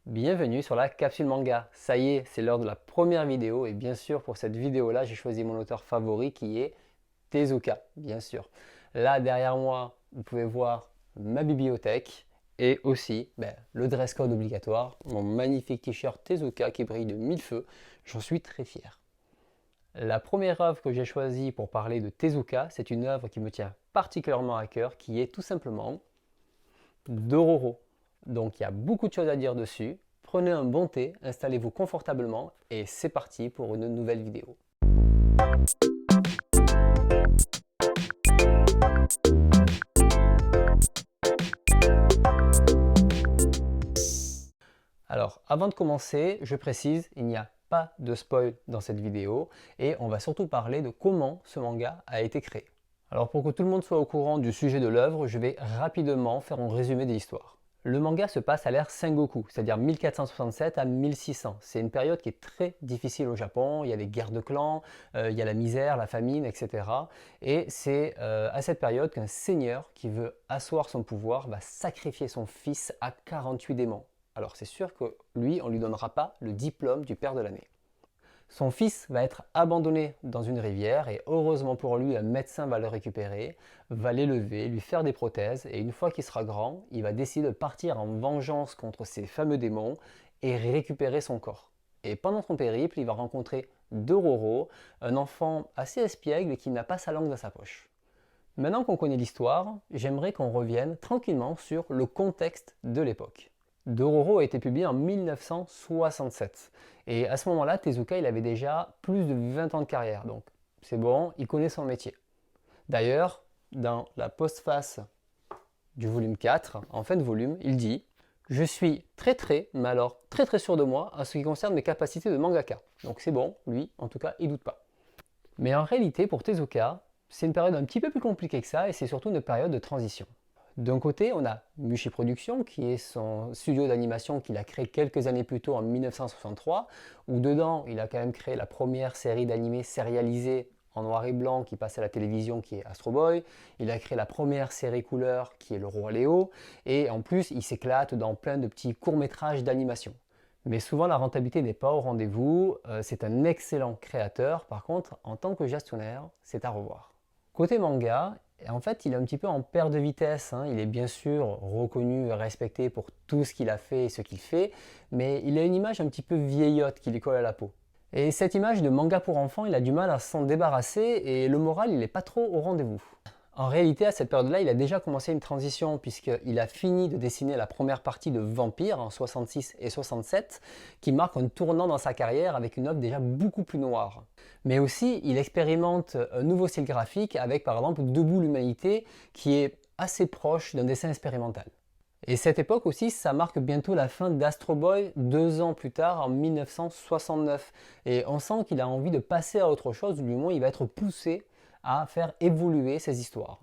Bienvenue sur la capsule manga. Ça y est, c'est l'heure de la première vidéo et bien sûr pour cette vidéo-là, j'ai choisi mon auteur favori qui est Tezuka, bien sûr. Là derrière moi, vous pouvez voir ma bibliothèque et aussi le dress code obligatoire, mon magnifique t-shirt Tezuka qui brille de mille feux. J'en suis très fier. La première œuvre que j'ai choisie pour parler de Tezuka, c'est une œuvre qui me tient particulièrement à cœur, qui est tout simplement Dororo. Donc il y a beaucoup de choses à dire dessus. Prenez un bon thé, installez-vous confortablement et c'est parti pour une nouvelle vidéo. Alors avant de commencer, je précise, il n'y a pas de spoil dans cette vidéo et on va surtout parler de comment ce manga a été créé. Alors pour que tout le monde soit au courant du sujet de l'œuvre, je vais rapidement faire un résumé de l'histoire. Le manga se passe à l'ère Sengoku, c'est-à-dire 1467 à 1600. C'est une période qui est très difficile au Japon, il y a des guerres de clans, il y a la misère, la famine, etc. Et c'est à cette période qu'un seigneur qui veut asseoir son pouvoir va sacrifier son fils à 48 démons. Alors c'est sûr que lui, on ne lui donnera pas le diplôme du père de l'année. Son fils va être abandonné dans une rivière et heureusement pour lui, un médecin va le récupérer, va l'élever, lui faire des prothèses et une fois qu'il sera grand, il va décider de partir en vengeance contre ces fameux démons et récupérer son corps. Et pendant son périple, il va rencontrer Dororo, un enfant assez espiègle qui n'a pas sa langue dans sa poche. Maintenant qu'on connaît l'histoire, j'aimerais qu'on revienne tranquillement sur le contexte de l'époque. Dororo a été publié en 1967. Et à ce moment-là, Tezuka, il avait déjà plus de 20 ans de carrière. Donc c'est bon, il connaît son métier. D'ailleurs, dans la postface du volume 4, en fin de volume, il dit « Je suis mais alors très sûr de moi en ce qui concerne mes capacités de mangaka. » Donc c'est bon, lui, en tout cas, il doute pas. Mais en réalité, pour Tezuka, c'est une période un petit peu plus compliquée que ça et c'est surtout une période de transition. D'un côté, on a Mushi Productions, qui est son studio d'animation qu'il a créé quelques années plus tôt en 1963, où dedans, il a quand même créé la première série d'animés sérialisée en noir et blanc qui passe à la télévision, qui est Astro Boy. Il a créé la première série couleur, qui est Le Roi Léo. Et en plus, il s'éclate dans plein de petits courts-métrages d'animation. Mais souvent, la rentabilité n'est pas au rendez-vous. C'est un excellent créateur. Par contre, en tant que gestionnaire, c'est à revoir. Côté manga, en fait, il est un petit peu en perte de vitesse. Il est bien sûr reconnu et respecté pour tout ce qu'il a fait et ce qu'il fait, mais il a une image un petit peu vieillotte qui lui colle à la peau. Et cette image de manga pour enfants, il a du mal à s'en débarrasser et le moral, il n'est pas trop au rendez-vous. En réalité, à cette période-là, il a déjà commencé une transition puisqu'il a fini de dessiner la première partie de Vampire en 66 et 67, qui marque un tournant dans sa carrière avec une œuvre déjà beaucoup plus noire. Mais aussi, il expérimente un nouveau style graphique avec par exemple Debout l'humanité, qui est assez proche d'un dessin expérimental. Et cette époque aussi, ça marque bientôt la fin d'Astro Boy 2 ans plus tard, en 1969. Et on sent qu'il a envie de passer à autre chose, ou du moins il va être poussé à faire évoluer ces histoires.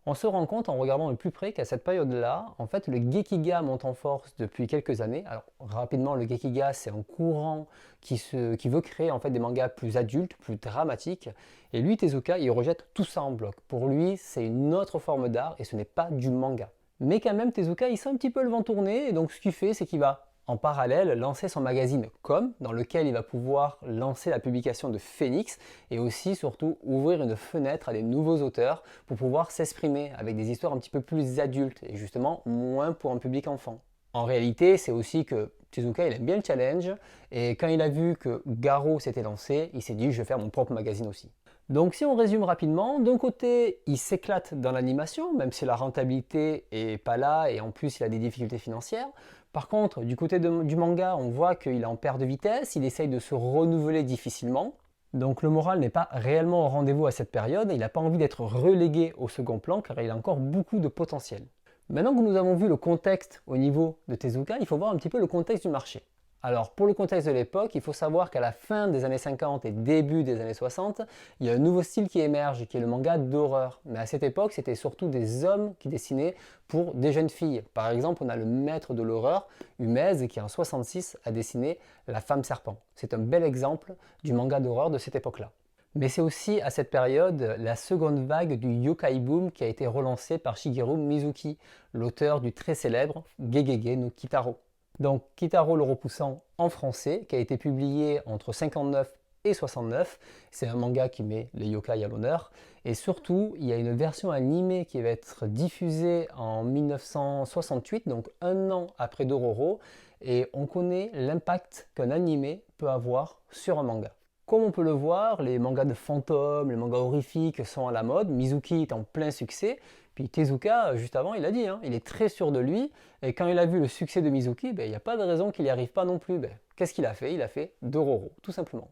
On se rend compte en regardant de plus près qu'à cette période-là, en fait, le Gekiga monte en force depuis quelques années. Alors rapidement, le Gekiga, c'est un courant qui veut créer en fait des mangas plus adultes, plus dramatiques. Et lui, Tezuka, il rejette tout ça en bloc. Pour lui, c'est une autre forme d'art et ce n'est pas du manga. Mais quand même, Tezuka, il sent un petit peu le vent tourner et donc ce qu'il fait, c'est qu'il va en parallèle lancer son magazine Com, dans lequel il va pouvoir lancer la publication de Phoenix et aussi surtout ouvrir une fenêtre à des nouveaux auteurs pour pouvoir s'exprimer avec des histoires un petit peu plus adultes et justement moins pour un public enfant. En réalité, c'est aussi que Tezuka il aime bien le challenge et quand il a vu que Garo s'était lancé, il s'est dit je vais faire mon propre magazine aussi. Donc si on résume rapidement, d'un côté il s'éclate dans l'animation, même si la rentabilité est pas là et en plus il a des difficultés financières. Par contre, du côté du manga, on voit qu'il est en perte de vitesse, il essaye de se renouveler difficilement. Donc le moral n'est pas réellement au rendez-vous à cette période, il n'a pas envie d'être relégué au second plan car il a encore beaucoup de potentiel. Maintenant que nous avons vu le contexte au niveau de Tezuka, il faut voir un petit peu le contexte du marché. Alors pour le contexte de l'époque, il faut savoir qu'à la fin des années 50 et début des années 60, il y a un nouveau style qui émerge, qui est le manga d'horreur. Mais à cette époque, c'était surtout des hommes qui dessinaient pour des jeunes filles. Par exemple, on a le maître de l'horreur, Umez, qui en 66 a dessiné La femme serpent. C'est un bel exemple du manga d'horreur de cette époque-là. Mais c'est aussi à cette période la seconde vague du yokai boom qui a été relancée par Shigeru Mizuki, l'auteur du très célèbre Gegege no Kitaro. Donc Kitaro le repoussant en français, qui a été publié entre 59 et 69. C'est un manga qui met les yokai à l'honneur. Et surtout, il y a une version animée qui va être diffusée en 1968, donc un an après Dororo. Et on connaît l'impact qu'un animé peut avoir sur un manga. Comme on peut le voir, les mangas de fantômes, les mangas horrifiques sont à la mode. Mizuki est en plein succès. Puis Tezuka, juste avant, il a dit, il est très sûr de lui. Et quand il a vu le succès de Mizuki, il n'y a pas de raison qu'il n'y arrive pas non plus. Qu'est-ce qu'il a fait? Il a fait Dororo, tout simplement.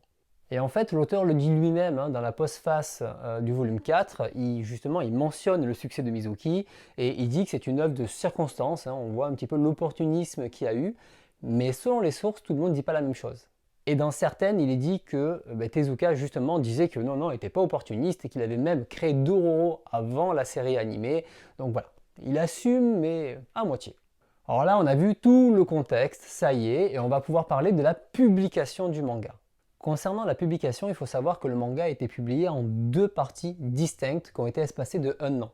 Et en fait, l'auteur le dit lui-même dans la postface du volume 4, il mentionne le succès de Mizuki et il dit que c'est une œuvre de circonstance, on voit un petit peu l'opportunisme qu'il y a eu, mais selon les sources, tout le monde ne dit pas la même chose. Et dans certaines, il est dit que Tezuka justement disait que non, il n'était pas opportuniste et qu'il avait même créé Dororo avant la série animée, donc voilà, il assume mais à moitié. Alors là, on a vu tout le contexte, ça y est, et on va pouvoir parler de la publication du manga. Concernant la publication, il faut savoir que le manga a été publié en deux parties distinctes qui ont été espacées de 1 an.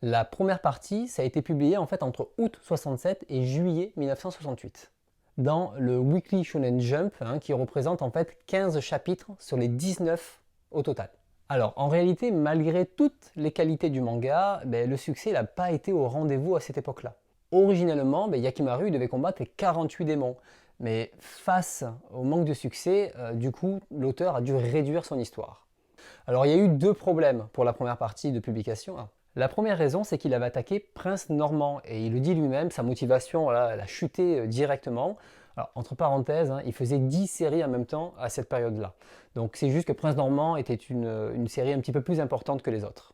La première partie, ça a été publié en fait entre août 67 et juillet 1968 dans le Weekly Shonen Jump qui représente en fait 15 chapitres sur les 19 au total. Alors en réalité, malgré toutes les qualités du manga, le succès n'a pas été au rendez-vous à cette époque-là. Originellement, Yakimaru devait combattre les 48 démons. Mais face au manque de succès, du coup, l'auteur a dû réduire son histoire. Alors il y a eu deux problèmes pour la première partie de publication. La première raison, c'est qu'il avait attaqué Prince Normand, et il le dit lui-même, sa motivation elle a chuté directement. Alors entre parenthèses, il faisait 10 séries en même temps à cette période-là. Donc c'est juste que Prince Normand était une série un petit peu plus importante que les autres.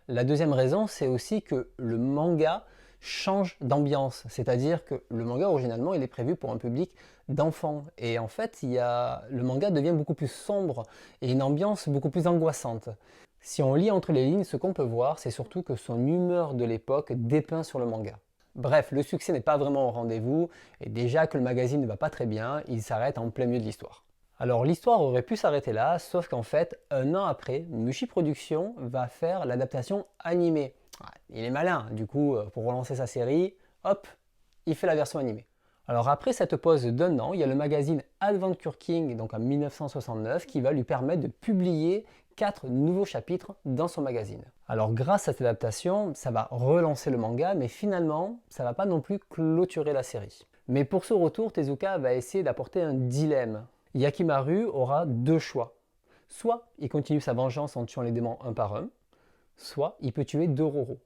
La deuxième raison, c'est aussi que le manga change d'ambiance, c'est-à-dire que le manga originalement il est prévu pour un public d'enfants et en fait le manga devient beaucoup plus sombre et une ambiance beaucoup plus angoissante. Si on lit entre les lignes, ce qu'on peut voir, c'est surtout que son humeur de l'époque dépeint sur le manga. Bref, le succès n'est pas vraiment au rendez-vous et déjà que le magazine ne va pas très bien, il s'arrête en plein milieu de l'histoire. Alors l'histoire aurait pu s'arrêter là, sauf qu'en fait, 1 an après, Mushi Productions va faire l'adaptation animée. Il est malin, du coup, pour relancer sa série, hop, il fait la version animée. Alors après cette pause d'1 an, il y a le magazine Adventure King, donc en 1969, qui va lui permettre de publier 4 nouveaux chapitres dans son magazine. Alors grâce à cette adaptation, ça va relancer le manga, mais finalement, ça ne va pas non plus clôturer la série. Mais pour ce retour, Tezuka va essayer d'apporter un dilemme. Yakimaru aura deux choix. Soit il continue sa vengeance en tuant les démons un par un, soit il peut tuer Dororo.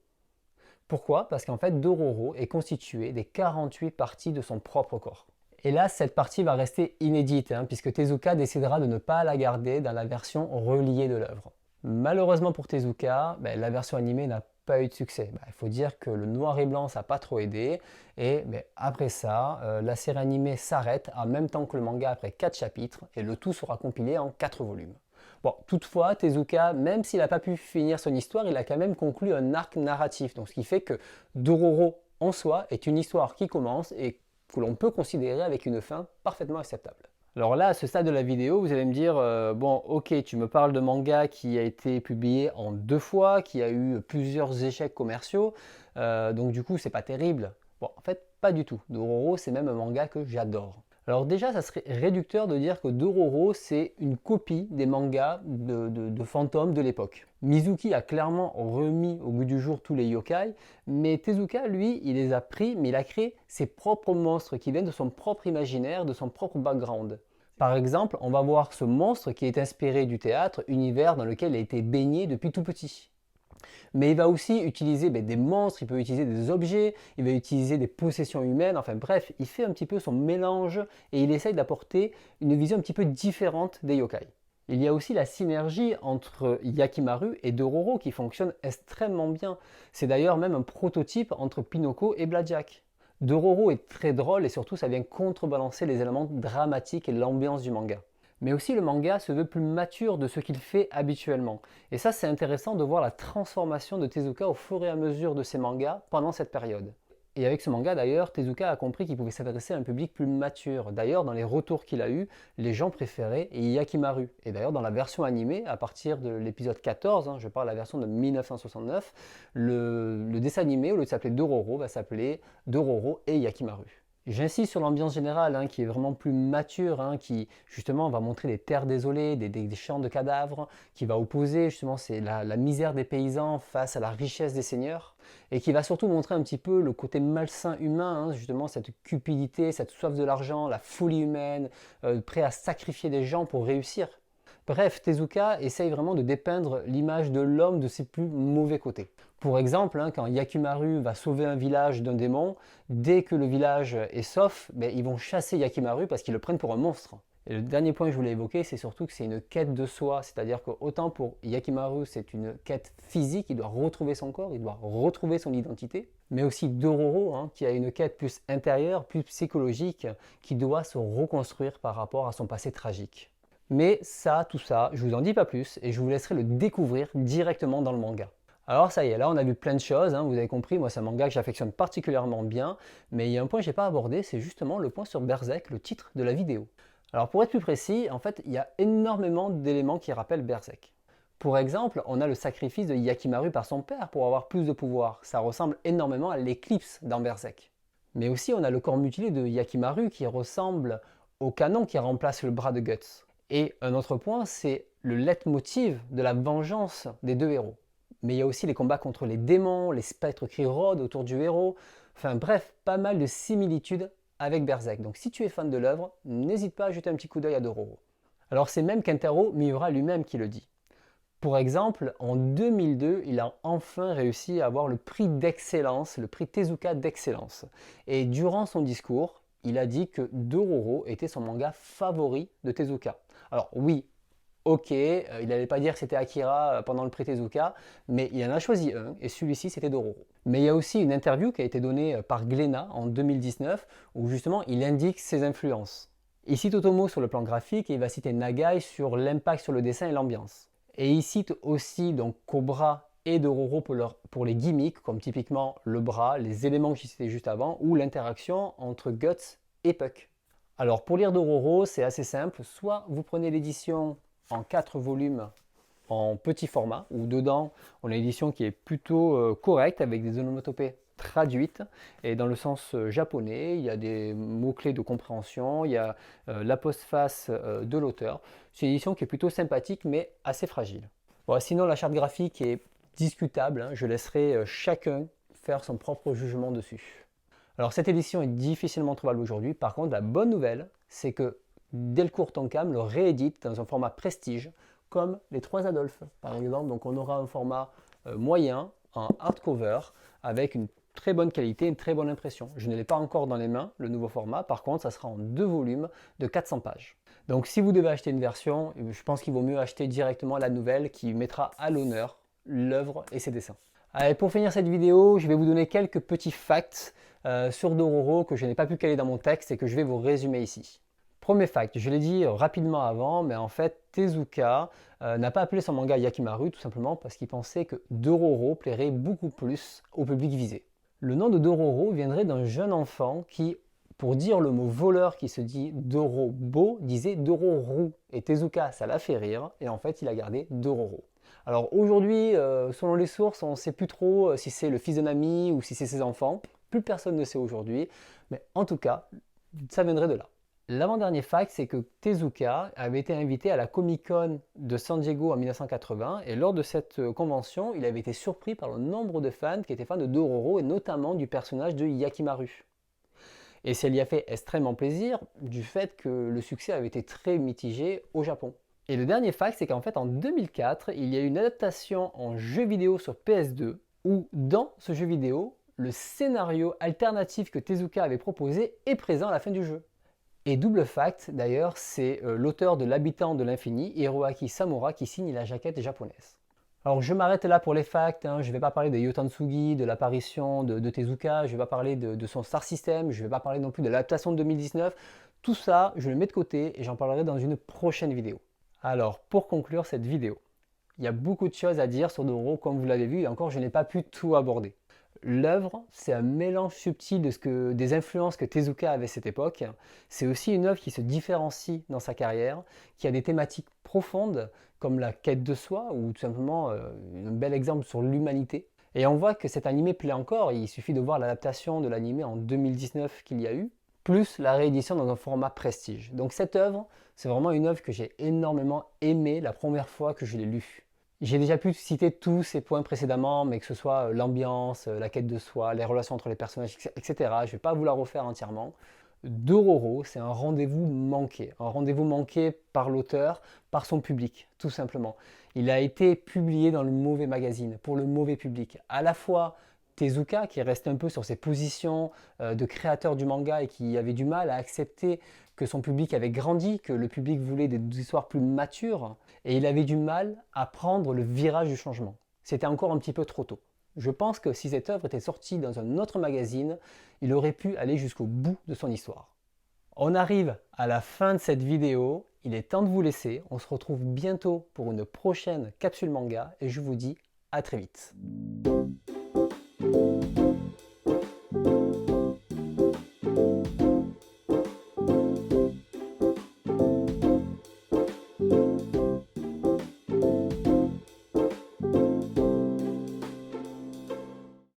Pourquoi? Parce qu'en fait, Dororo est constitué des 48 parties de son propre corps. Et là, cette partie va rester inédite, puisque Tezuka décidera de ne pas la garder dans la version reliée de l'œuvre. Malheureusement pour Tezuka, la version animée n'a pas eu de succès. Il faut dire que le noir et blanc, ça n'a pas trop aidé. Et après ça, la série animée s'arrête en même temps que le manga après 4 chapitres, et le tout sera compilé en 4 volumes. Bon, toutefois, Tezuka, même s'il n'a pas pu finir son histoire, il a quand même conclu un arc narratif. Donc, ce qui fait que Dororo, en soi, est une histoire qui commence et que l'on peut considérer avec une fin parfaitement acceptable. Alors là, à ce stade de la vidéo, vous allez me dire, bon, ok, tu me parles de manga qui a été publié en 2 fois, qui a eu plusieurs échecs commerciaux, donc du coup, c'est pas terrible. Bon, en fait, pas du tout. Dororo, c'est même un manga que j'adore. Alors déjà, ça serait réducteur de dire que Dororo, c'est une copie des mangas de fantômes de l'époque. Mizuki a clairement remis au goût du jour tous les yokai, mais Tezuka, lui, il les a pris, mais il a créé ses propres monstres qui viennent de son propre imaginaire, de son propre background. Par exemple, on va voir ce monstre qui est inspiré du théâtre, univers dans lequel il a été baigné depuis tout petit. Mais il va aussi utiliser des monstres, il peut utiliser des objets, il va utiliser des possessions humaines, enfin bref, il fait un petit peu son mélange et il essaye d'apporter une vision un petit peu différente des yokai. Il y a aussi la synergie entre Yakimaru et Dororo qui fonctionne extrêmement bien. C'est d'ailleurs même un prototype entre Pinocchio et Blackjack. Dororo est très drôle et surtout ça vient contrebalancer les éléments dramatiques et l'ambiance du manga. Mais aussi le manga se veut plus mature de ce qu'il fait habituellement. Et ça c'est intéressant de voir la transformation de Tezuka au fur et à mesure de ses mangas pendant cette période. Et avec ce manga d'ailleurs, Tezuka a compris qu'il pouvait s'adresser à un public plus mature. D'ailleurs dans les retours qu'il a eus, les gens préféraient Yakimaru. Et d'ailleurs dans la version animée, à partir de l'épisode 14, je parle de la version de 1969, le dessin animé, au lieu de s'appeler Dororo, va s'appeler Dororo et Yakimaru. J'insiste sur l'ambiance générale qui est vraiment plus mature, qui justement va montrer des terres désolées, des champs de cadavres, qui va opposer justement c'est la misère des paysans face à la richesse des seigneurs, et qui va surtout montrer un petit peu le côté malsain humain, justement cette cupidité, cette soif de l'argent, la folie humaine, prêt à sacrifier des gens pour réussir. Bref, Tezuka essaye vraiment de dépeindre l'image de l'homme de ses plus mauvais côtés. Pour exemple, quand Yakimaru va sauver un village d'un démon, dès que le village est sauf, ils vont chasser Yakimaru parce qu'ils le prennent pour un monstre. Et le dernier point que je voulais évoquer, c'est surtout que c'est une quête de soi, c'est-à-dire que autant pour Yakimaru, c'est une quête physique, il doit retrouver son corps, il doit retrouver son identité, mais aussi Dororo, qui a une quête plus intérieure, plus psychologique, qui doit se reconstruire par rapport à son passé tragique. Mais ça, tout ça, je vous en dis pas plus et je vous laisserai le découvrir directement dans le manga. Alors ça y est, là on a vu plein de choses, vous avez compris, moi c'est un manga que j'affectionne particulièrement bien, mais il y a un point que je n'ai pas abordé, c'est justement le point sur Berserk, le titre de la vidéo. Alors pour être plus précis, en fait, il y a énormément d'éléments qui rappellent Berserk. Pour exemple, on a le sacrifice de Yakimaru par son père pour avoir plus de pouvoir, ça ressemble énormément à l'éclipse dans Berserk. Mais aussi on a le corps mutilé de Yakimaru qui ressemble au canon qui remplace le bras de Guts. Et un autre point, c'est le leitmotiv de la vengeance des deux héros. Mais il y a aussi les combats contre les démons, les spectres qui rôdent autour du héros. Enfin bref, pas mal de similitudes avec Berserk. Donc si tu es fan de l'œuvre, n'hésite pas à jeter un petit coup d'œil à Dororo. Alors c'est même Kentaro Miura lui-même qui le dit. Pour exemple, en 2002, il a enfin réussi à avoir le prix d'excellence, le prix Tezuka d'excellence. Et durant son discours, il a dit que Dororo était son manga favori de Tezuka. Alors oui, ok, il n'allait pas dire que c'était Akira pendant le prix Tezuka, mais il en a choisi un, et celui-ci c'était Dororo. Mais il y a aussi une interview qui a été donnée par Glénat en 2019, où justement il indique ses influences. Il cite Otomo sur le plan graphique et il va citer Nagai sur l'impact sur le dessin et l'ambiance. Et il cite aussi donc Cobra et Dororo pour les gimmicks, comme typiquement le bras, les éléments que j'ai cités juste avant, ou l'interaction entre Guts et Puck. Alors pour lire Dororo, c'est assez simple, soit vous prenez l'édition en 4 volumes en petit format, où dedans on a une édition qui est plutôt correcte, avec des onomatopées traduites, et dans le sens japonais, il y a des mots-clés de compréhension, il y a la postface de l'auteur. C'est une édition qui est plutôt sympathique, mais assez fragile. Bon, sinon la charte graphique est discutable, je laisserai chacun faire son propre jugement dessus. Alors cette édition est difficilement trouvable aujourd'hui, par contre la bonne nouvelle, c'est que Delcourt Tonkam le réédite dans un format prestige, comme les 3 Adolphes par exemple. Donc on aura un format moyen, en hardcover, avec une très bonne qualité, une très bonne impression. Je ne l'ai pas encore dans les mains, le nouveau format, par contre ça sera en 2 volumes de 400 pages. Donc si vous devez acheter une version, je pense qu'il vaut mieux acheter directement la nouvelle qui mettra à l'honneur l'œuvre et ses dessins. Allez, pour finir cette vidéo, je vais vous donner quelques petits facts sur Dororo que je n'ai pas pu caler dans mon texte et que je vais vous résumer ici. Premier fact, je l'ai dit rapidement avant, mais en fait Tezuka n'a pas appelé son manga Yakimaru tout simplement parce qu'il pensait que Dororo plairait beaucoup plus au public visé. Le nom de Dororo viendrait d'un jeune enfant qui, pour dire le mot voleur qui se dit Dorobo, disait Dororo. Et Tezuka, ça l'a fait rire, et en fait il a gardé Dororo. Alors aujourd'hui, selon les sources, on ne sait plus trop si c'est le fils d'un ami ou si c'est ses enfants. Plus personne ne sait aujourd'hui, mais en tout cas, ça viendrait de là. L'avant-dernier fact, c'est que Tezuka avait été invité à la Comic-Con de San Diego en 1980 et lors de cette convention, il avait été surpris par le nombre de fans qui étaient fans de Dororo et notamment du personnage de Yakimaru. Et ça lui a fait extrêmement plaisir du fait que le succès avait été très mitigé au Japon. Et le dernier fact, c'est qu'en fait en 2004, il y a eu une adaptation en jeu vidéo sur PS2 où dans ce jeu vidéo, le scénario alternatif que Tezuka avait proposé est présent à la fin du jeu. Et double fact, d'ailleurs, c'est l'auteur de l'Habitant de l'Infini, Hiroaki Samura, qui signe la jaquette japonaise. Alors je m'arrête là pour les facts, je ne vais pas parler de Yotansugi, de l'apparition de Tezuka, je ne vais pas parler de son Star System, je ne vais pas parler non plus de l'adaptation de 2019. Tout ça, je le mets de côté et j'en parlerai dans une prochaine vidéo. Alors, pour conclure cette vidéo, il y a beaucoup de choses à dire sur Dororo, comme vous l'avez vu, et encore, je n'ai pas pu tout aborder. L'œuvre, c'est un mélange subtil des influences que Tezuka avait à cette époque. C'est aussi une œuvre qui se différencie dans sa carrière, qui a des thématiques profondes, comme la quête de soi, ou tout simplement un bel exemple sur l'humanité. Et on voit que cet animé plaît encore, il suffit de voir l'adaptation de l'animé en 2019 qu'il y a eu. plus la réédition dans un format prestige. Donc cette œuvre, c'est vraiment une œuvre que j'ai énormément aimée la première fois que je l'ai lue. J'ai déjà pu citer tous ces points précédemment, mais que ce soit l'ambiance, la quête de soi, les relations entre les personnages, etc. Je ne vais pas vous la refaire entièrement. Dororo, c'est un rendez-vous manqué par l'auteur, par son public, tout simplement. Il a été publié dans le mauvais magazine, pour le mauvais public. À la fois Tezuka, qui reste un peu sur ses positions de créateur du manga et qui avait du mal à accepter que son public avait grandi, que le public voulait des histoires plus matures, et il avait du mal à prendre le virage du changement. C'était encore un petit peu trop tôt. Je pense que si cette œuvre était sortie dans un autre magazine, il aurait pu aller jusqu'au bout de son histoire. On arrive à la fin de cette vidéo, il est temps de vous laisser. On se retrouve bientôt pour une prochaine capsule manga et je vous dis à très vite.